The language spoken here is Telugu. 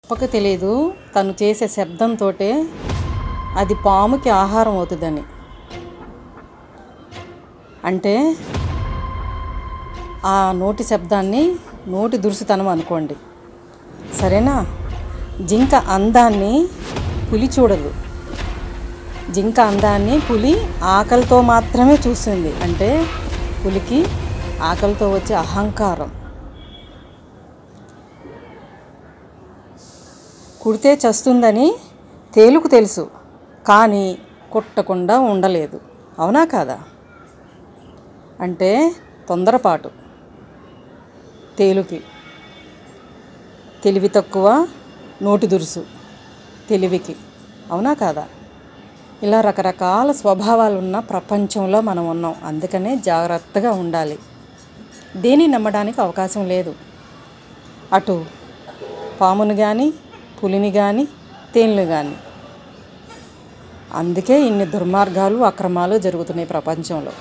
కుక్కకి తెలియదు తను చేసే శబ్దంతో అది పాముకి ఆహారం అవుతుందని. అంటే ఆ నోటి శబ్దాన్ని నోటి దురుసుతనం అనుకోండి, సరేనా? జింక అందాన్ని పులి చూడదు. జింక అందాన్ని పులి ఆకలితో మాత్రమే చూస్తుంది. అంటే పులికి ఆకలితో వచ్చే అహంకారం. కుడితే చస్తుందని తేలుకు తెలుసు, కానీ కుట్టకుండా ఉండలేదు. అవునా కాదా? అంటే తొందరపాటు తేలుకి, తెలివి తక్కువ నోటి దురుసు తెలివికి. అవునా కాదా? ఇలా రకరకాల స్వభావాలు ఉన్న ప్రపంచంలో మనం ఉన్నాం. అందుకనే జాగ్రత్తగా ఉండాలి. దేన్ని నమ్మడానికి అవకాశం లేదు. అటు పాముని కానీ, పులిని కానీ, తేలుని కానీ. అందుకే ఇన్ని దుర్మార్గాలు, అక్రమాలు జరుగుతున్నాయి ప్రపంచంలో.